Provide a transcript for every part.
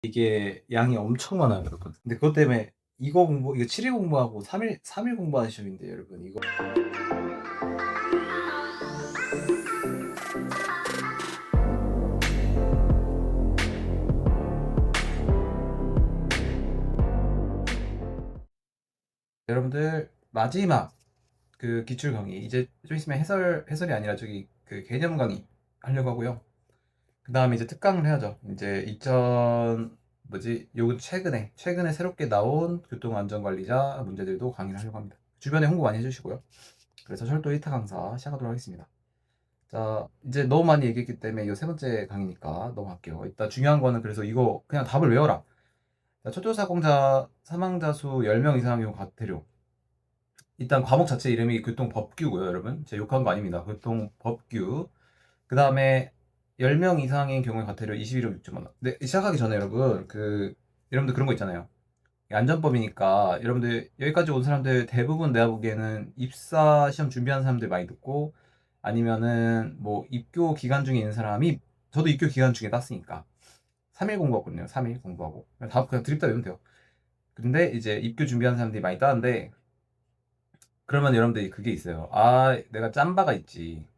이게 양이 엄청 많아요, 여러분. 근데 그것 때문에 이거 7일 공부하고 3일 공부하는 시험인데 여러분 이거 여러분들 마지막 그 기출 강의 이제 좀 있으면 해설이 아니라 저기 그 개념 강의 하려고 하고요. 그 다음에 이제 특강을 해야죠. 이제 요 최근에 새롭게 나온 교통안전관리자 문제들도 강의를 하려고 합니다. 주변에 홍보 많이 해주시고요. 그래서 철도 1타 강사 시작하도록 하겠습니다. 자, 이제 너무 많이 얘기했기 때문에 이거 세 번째 강의니까 넘어갈게요. 일단 중요한 거는 그래서 이거 그냥 답을 외워라. 자, 초조사공자 사망자 수 10명 이상의 경우 과태료. 일단 과목 자체 이름이 교통법규고요, 여러분. 제가 욕한 거 아닙니다. 교통법규. 그 다음에 10명 이상인 경우에 과태료 21억 6천만 원. 근데 시작하기 전에 여러분, 여러분들 그런 거 있잖아요. 안전법이니까 여러분들 여기까지 온 사람들 대부분 내가 보기에는 입사 시험 준비하는 사람들 많이 듣고 아니면은 뭐 입교 기간 중에 있는 사람이 저도 입교 기간 중에 땄으니까 3일 공부하거든요. 3일 공부하고 다 그냥 드립다 외우면 돼요. 근데 이제 입교 준비하는 사람들이 많이 따는데 그러면 여러분들이 그게 있어요. 아, 내가 짬바가 있지.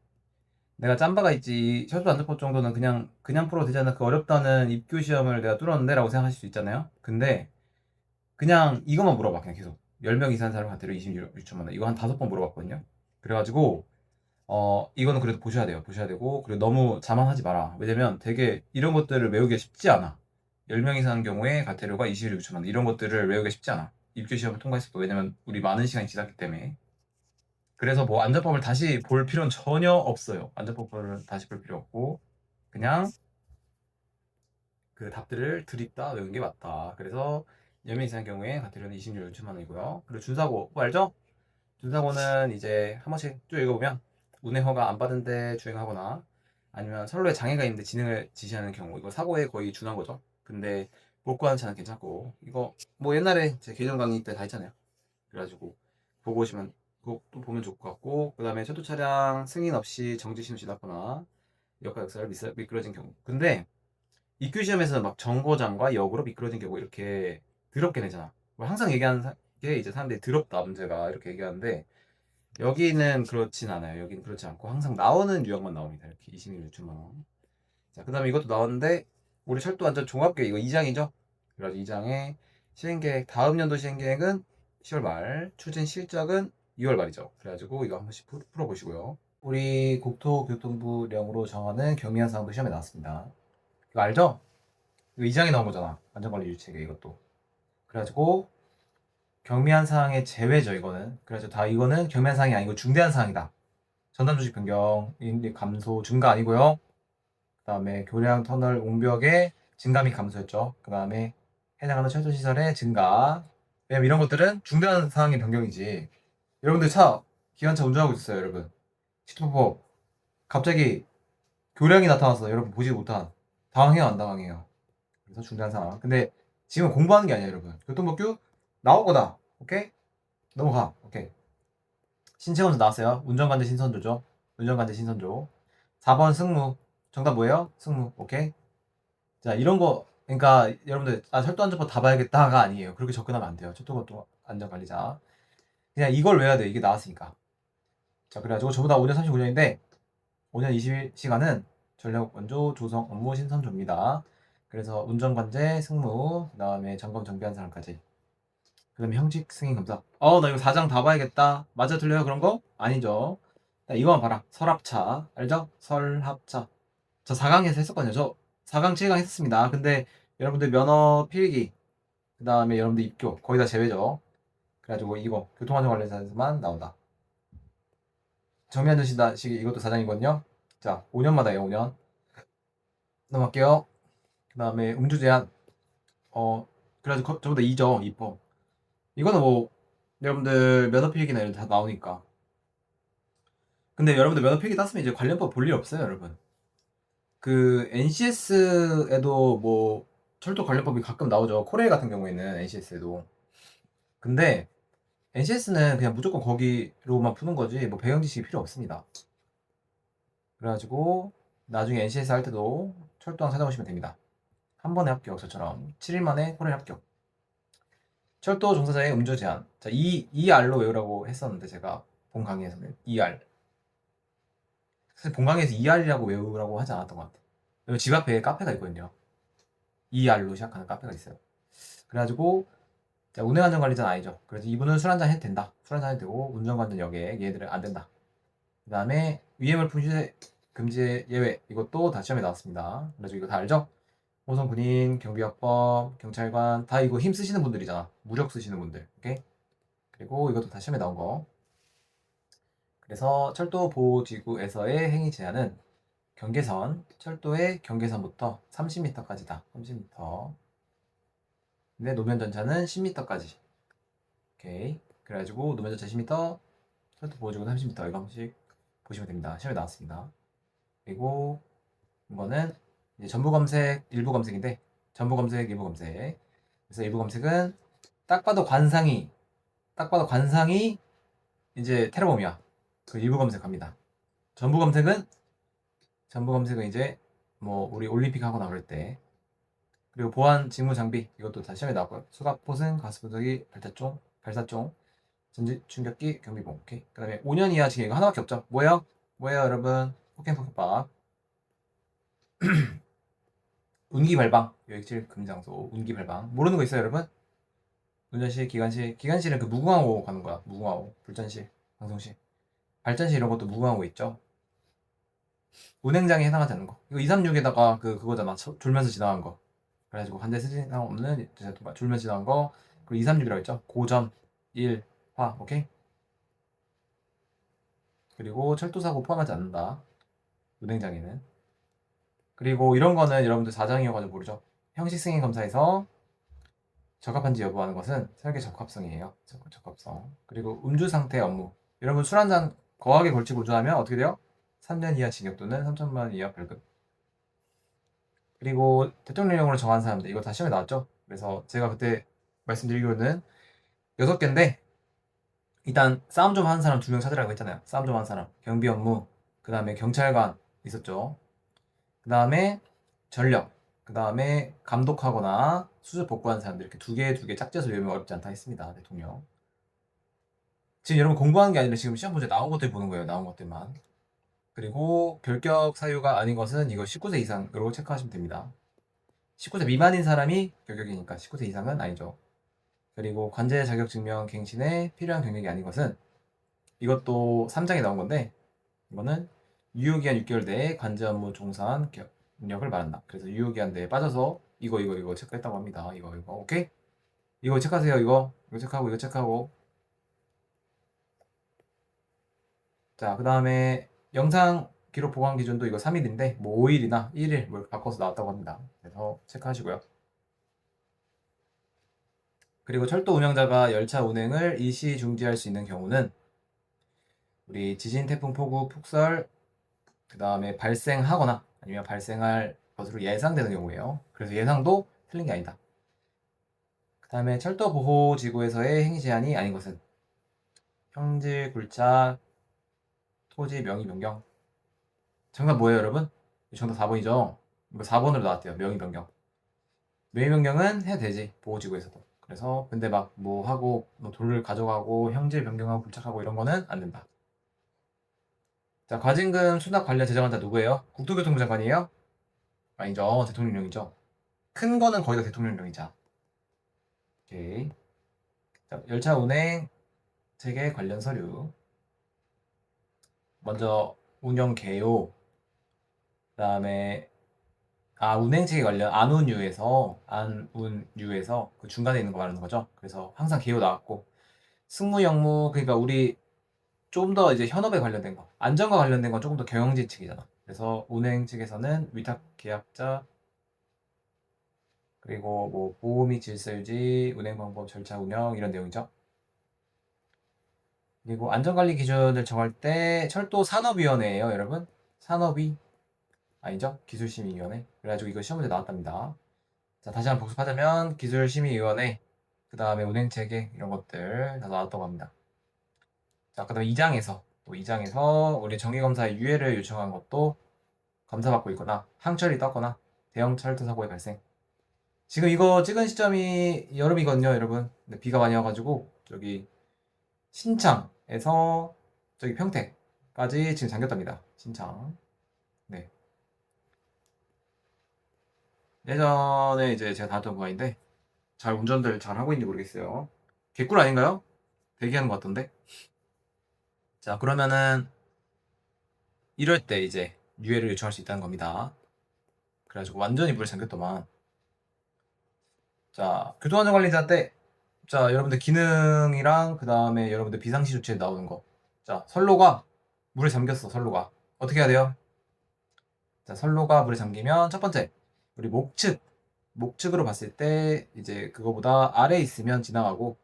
내가 짬바가 있지. 철도 안전법 정도는 그냥 풀어도 되잖아. 그 어렵다는 입교 시험을 내가 뚫었는데라고 생각하실 수 있잖아요. 근데 그냥 이것만 물어봐. 그냥 계속 10명 이상 사람 한테로 26천만 원. 이거 한 5번 물어봤거든요. 그래가지고 이거는 그래도 보셔야 돼요. 보셔야 되고 그리고 너무 자만하지 마라. 왜냐면 되게 이런 것들을 외우기가 쉽지 않아. 10명 이상 경우에 과태료가 26천만 원. 이런 것들을 외우기가 쉽지 않아. 입교 시험을 통과했을 때. 왜냐면 우리 많은 시간이 지났기 때문에. 그래서 뭐 안전법을 다시 볼 필요는 전혀 없어요. 안전법을 다시 볼 필요 없고 그냥 그 답들을 드립다 외우는 게 맞다. 그래서 연명 이상의 경우에 과태료는 26천만 원이고요. 그리고 준사고 뭐 알죠? 준사고는 이제 한 번씩 쭉 읽어보면 운행 허가 안 받은데 주행하거나 아니면 선로에 장애가 있는데 진행을 지시하는 경우 이거 사고에 거의 준한 거죠. 근데 복구하는 차는 괜찮고 이거 뭐 옛날에 제 개정 강의 때 다 했잖아요. 그래가지고 보고 오시면 그것도 보면 좋을 것 같고 그 다음에 철도 차량 승인 없이 정지 신호 지났거나 역과 역사를 미끄러진 경우 근데 입교 시험에서는 막 정거장과 역으로 미끄러진 경우 이렇게 더럽게 내잖아. 뭐 항상 얘기하는 게 이제 사람들이 더럽다 문제가 이렇게 얘기하는데 여기는 그렇진 않아요. 여기는 그렇지 않고 항상 나오는 유형만 나옵니다. 이렇게 26천만 원. 자, 그다음에 이것도 나왔는데 우리 철도 안전 종합계획 이거 2장이죠. 그래서 2장에 시행계획 다음 연도 시행계획은 10월 말, 추진 실적은 2월 말이죠. 그래가지고 이거 한 번씩 풀어보시고요. 우리 국토교통부령으로 정하는 경미한 사항도 시험에 나왔습니다. 이거 알죠? 이거 2장에 나온 거잖아. 안전관리 유체계 이것도. 그래가지고 경미한 사항의 제외죠 이거는. 그래서 다 이거는 경미한 사항이 아니고 중대한 사항이다. 전담 조직 변경, 인력 감소 증가 아니고요. 그 다음에 교량 터널 옹벽의 증가 및 감소였죠. 그 다음에 해당하는 철도 시설의 증가. 왜냐면 이런 것들은 중대한 사항의 변경이지. 여러분들 기관차 운전하고 있어요, 여러분. 시트법 갑자기 교량이 나타나서 여러분 보지 못한 당황해요, 안 당황해요? 그래서 중대한 상황. 근데 지금 공부하는 게 아니야, 여러분. 교통법규 나올 거다. 오케이? 넘어가. 오케이. 신체 검사 나왔어요. 운전관제 신선조죠. 운전관제 신선조. 4번 승무. 정답 뭐예요? 승무. 오케이. 자, 이런 거, 그러니까 여러분들, 철도안전법 다 봐야겠다가 아니에요. 그렇게 접근하면 안 돼요. 철도교통 안전관리자. 그냥 이걸 외워야 돼. 이게 나왔으니까. 자, 그래가지고 저보다 5년 39년인데, 5년 20시간은 전력 원조 조성 업무 신선조입니다. 그래서 운전관제, 승무, 그 다음에 점검 정비한 사람까지. 그 다음에 형식 승인 검사. 나 이거 4장 다 봐야겠다. 맞아, 틀려요? 그런 거? 아니죠. 자, 이거만 봐라. 설합차. 알죠? 설합차. 저 4강에서 했었거든요. 저 4강, 7강 했었습니다. 근데 여러분들 면허 필기, 그 다음에 여러분들 입교, 거의 다 제외죠. 그래가지고 이거, 교통안전관리사에서만 나온다. 정미안전시다, 이것도 4장이거든요. 자, 5년마다예요, 5년. 넘어갈게요. 그 다음에 음주 제한. 그래가지고 전부 다 2죠, 2%. 이거는 뭐, 여러분들 면허 필기나 이런 데 다 나오니까. 근데 여러분들 면허 필기 땄으면 이제 관련법 볼 일 없어요, 여러분. 그 NCS에도 뭐 철도 관련법이 가끔 나오죠. 코레일 같은 경우에는 NCS에도. 근데 NCS는 그냥 무조건 거기로만 푸는 거지 뭐 배경 지식이 필요 없습니다. 그래가지고 나중에 NCS 할 때도 철도항 찾아보시면 됩니다. 한 번에 합격. 저처럼 7일 만에 홀에 합격. 철도 종사자의 음주 제한. 자, ER로 외우라고 했었는데 제가 본 강의에서는 ER. 사실 본 강의에서 ER이라고 외우라고 하지 않았던 것 같아요. 여기 집 앞에 카페가 있거든요. ER로 시작하는 카페가 있어요. 그래가지고 자, 운행안전관리자는 아니죠. 그래서 이분은 술 한잔 해도 된다. 술 한잔 해도 되고 운전관련 여객 얘들은 안 된다. 그 다음에 위해물품 휴대 금지 예외 이것도 다 시험에 나왔습니다. 그래서 이거 다 알죠? 호선 군인, 경비학법, 경찰관 다 이거 힘 쓰시는 분들이잖아. 무력 쓰시는 분들. 오케이? 그리고 이것도 다 시험에 나온 거. 그래서 철도보호지구에서의 행위 제한은 경계선, 철도의 경계선부터 30m까지다. 30m. 근데 노면전차는 10m까지. 오케이. 그래가지고 노면전차 10m, 철도보호지구 30m 이거 한 번씩 보시면 됩니다. 시험에 나왔습니다. 그리고 이거는 이제 전부 검색, 일부 검색인데 전부 검색, 일부 검색. 그래서 일부 검색은 딱 봐도 관상이 이제 테러범이야. 그 일부 검색합니다. 전부 검색은 이제 뭐 우리 올림픽 하거나 그럴 때. 그리고 보안 직무 장비 이것도 다 시험에 나왔고요. 수갑, 포승, 가스보드기, 발사총, 전지 충격기, 경비봉. 오케이. 그다음에 5년 이하 징역 이거 하나밖에 없죠. 뭐예요? 여러분? 폭행폭행법. 운기발방, 여객질 금장소, 운기발방. 모르는 거 있어요, 여러분? 운전실, 기관실은 그 무궁화호 가는 거야. 무궁화호, 불전실, 방송실, 발전실 이런 것도 무궁화호 있죠. 운행장에 해당하지 않는 거. 이거 236에다가 그거잖아. 졸면서 지나간 거. 그래가지고 반대 쓰지상 없는 졸면서 지나간 거. 그리고 236이라고 했죠. 고전, 1, 화, 오케이? 그리고 철도사고 포함하지 않는다. 운행장에는. 그리고 이런 거는 여러분들 4장이어가지고 모르죠. 형식 승인 검사에서 적합한지 여부하는 것은 설계 적합성이에요. 적합성. 그리고 음주 상태 업무. 여러분 술 한잔 거하게 걸치고 운전하면 어떻게 돼요? 3년 이하 징역 또는 3천만 원 이하 벌금. 그리고 대통령령으로 정한 사람들 이거 다 시험에 나왔죠. 그래서 제가 그때 말씀드리기로는 6개인데 일단 싸움 좀 하는 사람 2명 찾으라고 했잖아요. 싸움 좀 하는 사람 경비 업무, 그 다음에 경찰관 있었죠. 그 다음에 전력, 그 다음에 감독하거나 수습 복구하는 사람들 이렇게 두 개 짝지어서 외우면 어렵지 않다 했습니다. 대통령. 지금 여러분 공부하는 게 아니라 지금 시험 문제 나온 것들 보는 거예요. 나온 것들만. 그리고 결격 사유가 아닌 것은 이거 19세 이상으로 체크하시면 됩니다. 19세 미만인 사람이 결격이니까 19세 이상은 아니죠. 그리고 관제 자격 증명 갱신에 필요한 경력이 아닌 것은 이것도 3장에 나온 건데 이거는 유효기한 6개월 내에 관제 업무 종사한 경력을 말한다. 그래서 유효기한 내에 빠져서 이거 체크했다고 합니다. 이거 오케이? 이거 체크하세요. 이거 체크하고 자, 그 다음에 영상 기록 보관 기준도 이거 3일인데 뭐 5일이나 1일 뭐 이렇게 바꿔서 나왔다고 합니다. 그래서 체크하시고요. 그리고 철도 운영자가 열차 운행을 일시 중지할 수 있는 경우는 우리 지진, 태풍, 폭우, 폭설, 그 다음에 발생하거나 아니면 발생할 것으로 예상되는 경우예요. 그래서 예상도 틀린 게 아니다. 그 다음에 철도보호지구에서의 행위 제한이 아닌 것은 형질, 굴착, 토지, 명의 변경. 정답 뭐예요, 여러분? 정답 4번이죠? 이거 4번으로 나왔대요. 명의 변경. 명의 변경은 해도 되지. 보호지구에서도. 그래서 근데 막 뭐 하고 뭐 돌을 가져가고 형질 변경하고 굴착하고 이런 거는 안 된다. 자, 과징금 수납 관련 제정한 자 누구예요? 국토교통부 장관이에요? 아니죠. 대통령령이죠. 큰 거는 거의 다 대통령령이자. 오케이. 자, 열차 운행 체계 관련 서류. 먼저 운영 개요. 그다음에 운행 체계 관련 안운유에서 그 중간에 있는 거 말하는 거죠. 그래서 항상 개요 나왔고 승무 영무 그러니까 우리 좀 더 이제 현업에 관련된 거, 안전과 관련된 건 조금 더 경영진 측이잖아. 그래서 운행 측에서는 위탁 계약자 그리고 뭐 보호 및 질서 유지, 운행 방법, 절차 운영 이런 내용이죠. 그리고 안전관리 기준을 정할 때 철도 산업위원회예요, 여러분. 산업위 아니죠? 기술심의위원회. 그래가지고 이거 시험 문제 나왔답니다. 자, 다시 한번 복습하자면 기술심의위원회, 그 다음에 운행체계 이런 것들 다 나왔다고 합니다. 자, 그 다음에 2장에서 우리 정기검사의 유예를 요청한 것도 검사받고 있거나 항철이 떴거나 대형 철도 사고의 발생 지금 이거 찍은 시점이 여름이거든요, 여러분. 근데 비가 많이 와가지고 저기 신창에서 저기 평택까지 지금 잠겼답니다. 신창. 네. 예전에 이제 제가 다녔던 구간인데 잘 운전들 잘 하고 있는지 모르겠어요. 개꿀 아닌가요? 대기하는 것 같던데. 자, 그러면은 이럴 때 이제 유예를 요청할 수 있다는 겁니다. 그래가지고 완전히 물에 잠겼더만. 자, 교통안전관리자 때, 자, 여러분들 기능이랑 그 다음에 여러분들 비상시 조치에 나오는 거. 자, 선로가 물에 잠겼어, 선로가. 어떻게 해야 돼요? 자, 선로가 물에 잠기면 첫 번째, 우리 목측으로 봤을 때 이제 그거보다 아래에 있으면 지나가고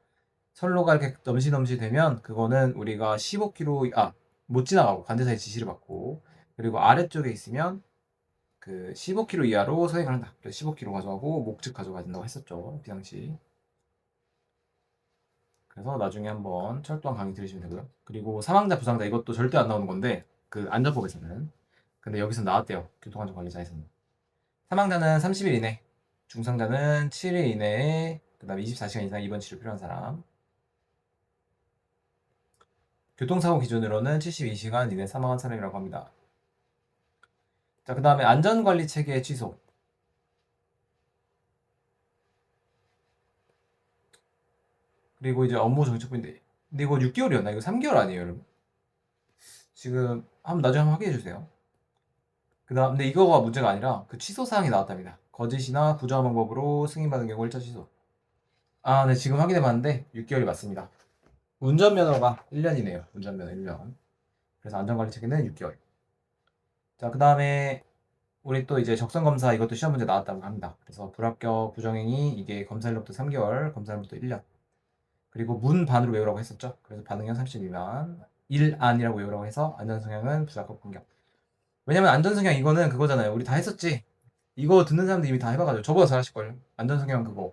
선로가 이렇게 넘시넘시 되면 그거는 우리가 15km, 못 지나가고 관제사의 지시를 받고 그리고 아래쪽에 있으면 그 15km 이하로 서행을 한다. 그래서 15km 가져가고 목측 가져가야 된다고 했었죠. 비상시. 그래서 나중에 한번 철도항 강의 들으시면 되고요. 그리고 사망자, 부상자 이것도 절대 안 나오는 건데 그 안전법에서는. 근데 여기서 나왔대요. 교통안전관리자에서는. 사망자는 30일 이내, 중상자는 7일 이내에, 그 다음에 24시간 이상 입원 치료 필요한 사람. 교통사고 기준으로는 72시간 이내 사망한 사람이라고 합니다. 자, 그 다음에 안전관리 체계 취소. 그리고 이제 업무 정책부인데, 근데 이거 6개월이었나? 이거 3개월 아니에요, 여러분? 지금 한번 나중에 한번 확인해 주세요. 그 다음, 근데 이거가 문제가 아니라 그 취소 사항이 나왔답니다. 거짓이나 부정한 방법으로 승인받은 경우 1차 취소. 아, 네, 지금 확인해 봤는데 6개월이 맞습니다. 운전면허가 1년이네요. 운전면허 1년. 그래서 안전관리 체계는 6개월. 자, 그 다음에 우리 또 이제 적성검사 이것도 시험 문제 나왔다고 합니다. 그래서 불합격, 부정행위 이게 검사일로부터 3개월, 검사일로부터 1년. 그리고 문 반으로 외우라고 했었죠. 그래서 반응형 30 미만. 1안이라고 외우라고 해서 안전성향은 부합격 공격. 왜냐면 안전성향 이거는 그거잖아요. 우리 다 했었지. 이거 듣는 사람들 이미 다 해봐가지고 저보다 잘하실걸요. 안전성향 그거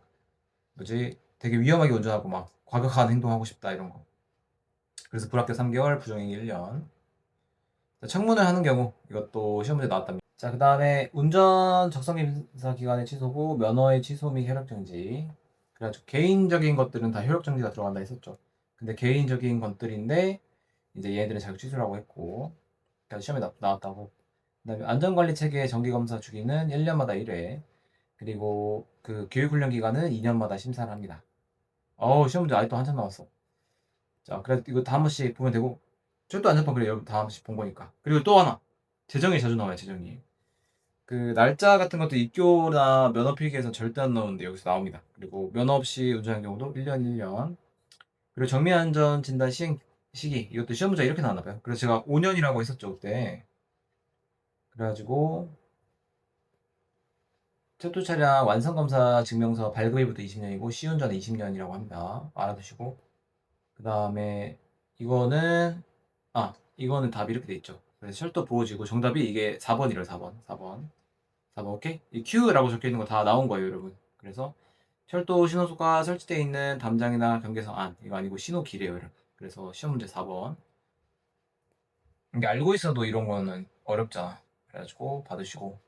뭐지? 되게 위험하게 운전하고 막 과격한 행동하고 싶다 이런 거. 그래서 불합격 3개월, 부정행위 1년. 청문을 하는 경우 이것도 시험 문제 나왔답니다. 자, 그 다음에 운전 적성검사 기간의 취소고 면허의 취소 및 효력정지. 그래가지고 개인적인 것들은 다 효력정지가 들어간다 했었죠. 근데 개인적인 것들인데 이제 얘네들은 자격 취소라고 했고 그래서 시험에 나왔다고. 그 다음에 안전관리 체계 정기검사 주기는 1년마다 1회. 그리고 그 교육훈련 기간은 2년마다 심사를 합니다. 어우, 시험 문제 아직도 한참 남았어. 자, 그래도 이거 다 한 번씩 보면 되고 철도 안전법 그래 여러분 다 한 번씩 본 거니까. 그리고 또 하나 재정이 자주 나와요. 재정이. 그 날짜 같은 것도 입교나 면허 필기에서 절대 안 나오는데 여기서 나옵니다. 그리고 면허 없이 운전한 경우도 1년 1년. 그리고 정밀안전 진단 시기 이것도 시험 문제 이렇게 나왔나 봐요. 그래서 제가 5년이라고 했었죠 그때. 그래가지고 철도 차량 완성 검사 증명서 발급일부터 20년이고 시운전은 20년이라고 합니다. 알아두시고 그 다음에 이거는 이거는 답이 이렇게 돼 있죠. 그래서 철도 보호지구 정답이 이게 4번이래요. 4번. 오케이? 이 Q라고 적혀 있는 거 다 나온 거예요, 여러분. 그래서 철도 신호소가 설치되어 있는 담장이나 경계선 안 이거 아니고 신호길이에요, 여러분. 그래서 시험 문제 4번. 이게 알고 있어도 이런 거는 어렵잖아. 그래가지고 받으시고.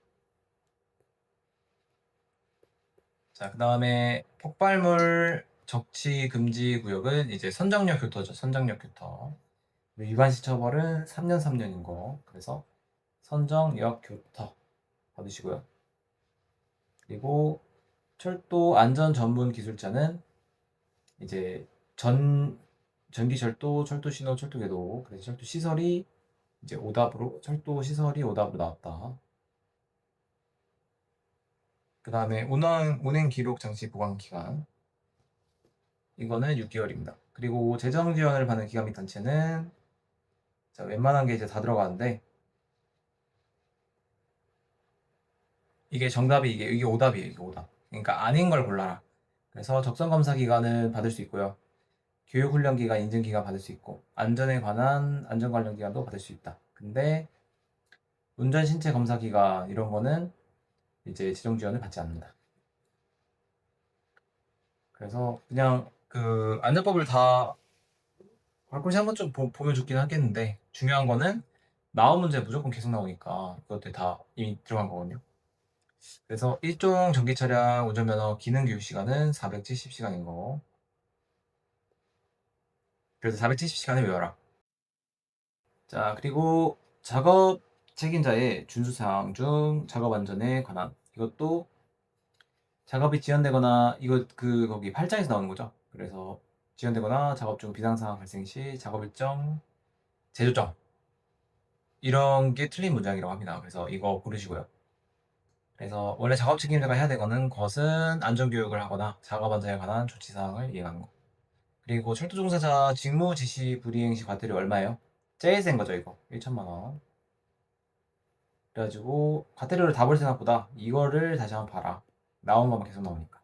자, 그 다음에 폭발물 적치 금지 구역은 이제 선정력 교터죠. 선정력 교터. 위반시 처벌은 3년 3년인 거. 그래서 선정력 교터 받으시고요. 그리고 철도 안전 전문 기술자는 이제 전기철도, 철도신호, 철도궤도 그래서 철도 시설이 이제 오답으로 철도 시설이 오답으로 나왔다. 그 다음에 운행 기록 장치 보관 기간 이거는 6개월입니다. 그리고 재정 지원을 받는 기관 및 단체는 자, 웬만한 게 이제 다 들어가는데 이게 정답이 이게 오답이에요. 이게 오답. 그러니까 아닌 걸 골라라. 그래서 적성 검사 기간은 받을 수 있고요. 교육훈련 기간, 인증 기간 받을 수 있고 안전에 관한 안전 관련 기간도 받을 수 있다. 근데 운전 신체 검사 기간 이런 거는 이제 재정 지원을 받지 않는다. 그래서 그냥 그 안전법을 다 가끔씩 한번 좀 보면 좋긴 하겠는데 중요한 거는 나온 문제 무조건 계속 나오니까 그것들 다 이미 들어간 거거든요. 그래서 일종 전기 차량 운전면허 기능 교육 시간은 470시간인 거. 그래서 470시간을 외워라. 자, 그리고 작업 책임자의 준수사항 중 작업 안전에 관한 이것도 작업이 지연되거나 이거 거기 8장에서 나오는 거죠. 그래서 지연되거나 작업 중 비상사항 발생 시 작업 일정 재조정 이런 게 틀린 문장이라고 합니다. 그래서 이거 고르시고요. 그래서 원래 작업 책임자가 해야 되는 것은 안전교육을 하거나 작업 안전에 관한 조치사항을 이행하는 거. 그리고 철도 종사자 직무 지시 불이행 시 과태료 얼마예요? 제일 센 거죠, 이거. 1천만 원. 그래가지고 과태료를 다 벌 생각보다 이거를 다시 한번 봐라. 나온 것만 계속 나오니까.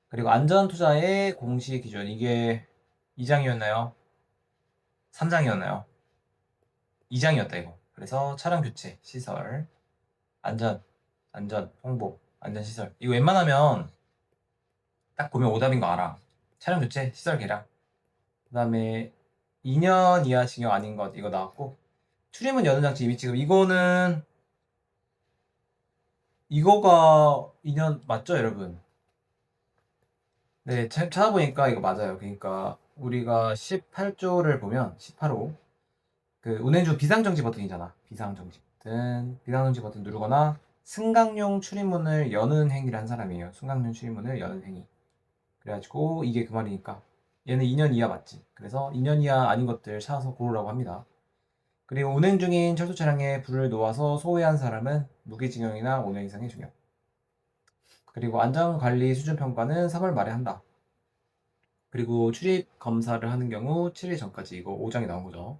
그리고 안전투자의 공시 기준 이게 2장이었나요? 3장이었나요? 2장이었다 이거. 그래서 차량 교체, 시설, 안전, 홍보, 안전시설. 이거 웬만하면 딱 보면 오답인 거 알아. 차량 교체, 시설 개량. 그 다음에 2년 이하 징역 아닌 것 이거 나왔고 출입문 여는 장치 이미 지금 이거가 2년 맞죠 여러분? 네, 찾아보니까 이거 맞아요. 그러니까 우리가 18조를 보면 18호 그 운행중 비상정지 버튼이잖아. 비상정지 버튼 누르거나 승강용 출입문을 여는 행위를 한 사람이에요. 승강용 출입문을 여는 행위. 그래가지고 이게 그 말이니까 얘는 2년 이하 맞지. 그래서 2년 이하 아닌 것들 찾아서 고르라고 합니다. 그리고 운행 중인 철도 차량에 불을 놓아서 소외한 사람은 무기징역이나 5년 이상의 징역. 그리고 안전관리 수준평가는 3월 말에 한다. 그리고 출입 검사를 하는 경우 7일 전까지 이거 5장이 나온 거죠.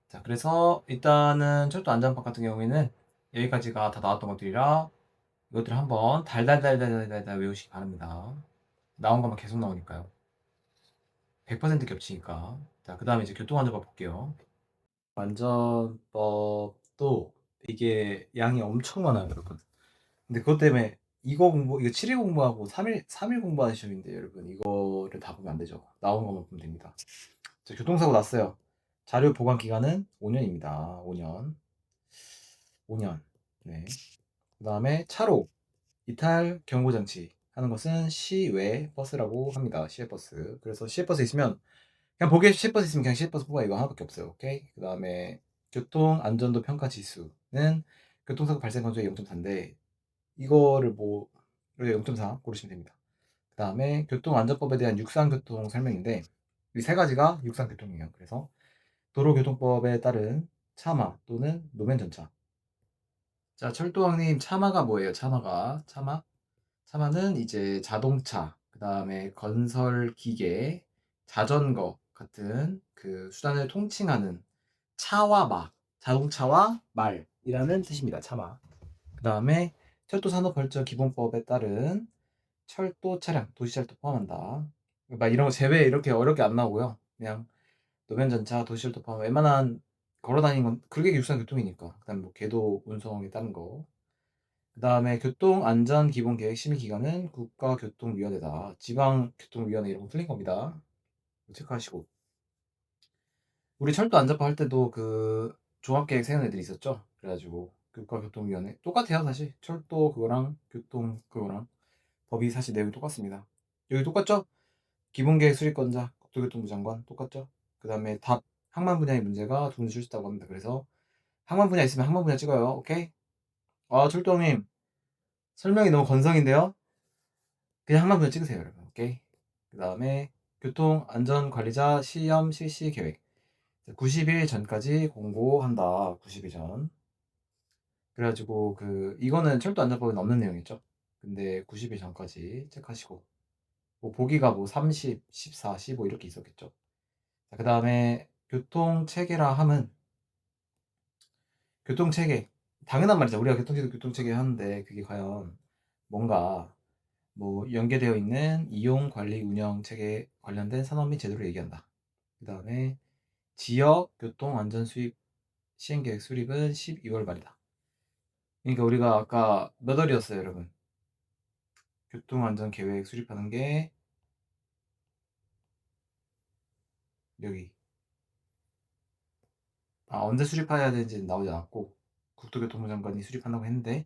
자, 그래서 일단은 철도 안전법 같은 경우에는 여기까지가 다 나왔던 것들이라 이것들을 한번 달달달달달달 외우시기 바랍니다. 나온 것만 계속 나오니까요. 100% 겹치니까. 자, 그 다음에 이제 교통안전법 볼게요. 안전법도 이게 양이 엄청 많아요, 여러분. 근데 그것 때문에 이거 7일 공부하고 3일 공부하는 시험인데, 여러분. 이거를 다 보면 안 되죠. 나온 것만 보면 됩니다. 자, 교통사고 났어요. 자료 보관 기간은 5년입니다. 5년. 5년. 네. 그 다음에 차로 이탈 경고장치 하는 것은 시외 버스라고 합니다. 시외버스. 그래서 시외버스 있으면 그냥 보기에 시외버스 있으면 그냥 시외버스 뽑아 이거 하나밖에 없어요. 오케이. 그 다음에 교통 안전도 평가 지수는 교통사고 발생 건수의 0.4인데 이거를 뭐 0.4 고르시면 됩니다. 그 다음에 교통안전법에 대한 육상교통 설명인데 이 세 가지가 육상교통이에요. 그래서 도로교통법에 따른 차마 또는 노면전차. 자, 철도왕님 차마가 뭐예요? 차마는 이제 자동차, 그 다음에 건설 기계, 자전거 같은 그 수단을 통칭하는 자동차와 말이라는 뜻입니다. 차마. 그 다음에 철도산업발전기본법에 따른 철도 차량, 도시철도 포함한다. 막 이런 거 제외 이렇게 어렵게 안 나오고요. 그냥 노면전차, 도시철도 포함 웬만한 걸어다니는 건 그게 육상교통이니까. 그다음 뭐 궤도 운송에 따른 거. 그 다음에 교통안전기본계획 심의기관은 국가교통위원회다. 지방교통위원회 이런 거 틀린 겁니다. 체크하시고. 우리 철도 안전법 할 때도 그 종합계획 세운 애들이 있었죠. 그래가지고 국가교통위원회 똑같아요 사실. 철도 그거랑 교통 그거랑 법이 사실 내용이 똑같습니다. 여기 똑같죠? 기본계획 수립권자 국토교통부 장관 똑같죠? 그 다음에 답 항만 분야의 문제가 두 문제 출제했다고 합니다. 그래서 항만 분야 있으면 항만 분야 찍어요. 오케이? 아 철도님 설명이 너무 건성인데요? 그냥 항만 분야 찍으세요 여러분. 오케이? 그 다음에 교통안전관리자 시험 실시 계획 90일 전까지 공고한다. 90일 전. 그래가지고 이거는 철도안전법에 없는 내용이죠. 근데 90일 전까지 체크하시고 뭐 보기가 뭐 30, 14, 15 이렇게 있었겠죠. 자, 그 다음에 교통체계라 함은 교통체계 당연한 말이죠. 우리가 교통체계 하는데 그게 과연 뭔가 뭐 연계되어 있는 이용 관리 운영 체계 관련된 산업 및 제도를 얘기한다. 그 다음에 지역 교통 안전 수립 시행계획 수립은 12월 말이다. 그러니까 우리가 아까 몇 월이었어요, 여러분? 교통 안전 계획 수립하는 게 여기. 언제 수립해야 되는지 나오지 않았고 국토교통부 장관이 수립한다고 했는데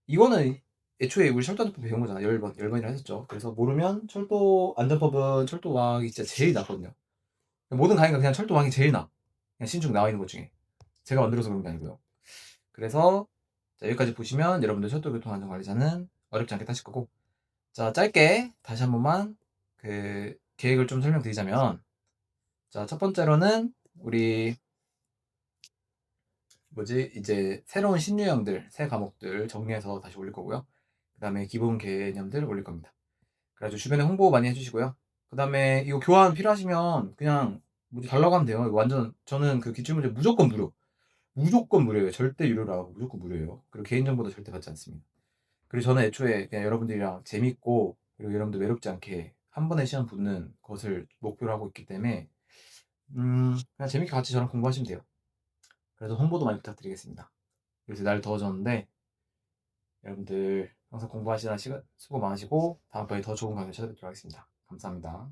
이거는 애초에 우리 철도 안전법 배운 거잖아. 10번이나 했었죠. 그래서 모르면 철도 안전법은 철도왕이 진짜 제일 낫거든요. 모든 강의가 그냥 철도왕이 제일 나. 그냥 신중 나와 있는 것 중에. 제가 만들어서 그런 게 아니고요. 그래서 자, 여기까지 보시면 여러분들 철도교통안전관리사는 어렵지 않게 타실 거고, 자, 짧게 다시 한 번만 그 계획을 좀 설명드리자면, 자, 첫 번째로는 우리 이제 새로운 신유형들, 새 과목들 정리해서 다시 올릴 거고요. 그 다음에 기본 개념들 올릴 겁니다. 그래가지고 주변에 홍보 많이 해주시고요. 그 다음에 이거 교환 필요하시면 그냥 달라고 하면 돼요. 이거 완전 저는 그 기출문제 무조건 무료. 무조건 무료예요. 절대 유료로 하고 무조건 무료예요. 그리고 개인정보도 절대 받지 않습니다. 그리고 저는 애초에 그냥 여러분들이랑 재밌고, 그리고 여러분들 외롭지 않게 한 번에 시험 붙는 것을 목표로 하고 있기 때문에 그냥 재밌게 같이 저랑 공부하시면 돼요. 그래서 홍보도 많이 부탁드리겠습니다. 요새 날 더워졌는데 여러분들 항상 공부하시느라 시간 수고 많으시고, 다음번에 더 좋은 강의 찾아뵙도록 하겠습니다. 감사합니다.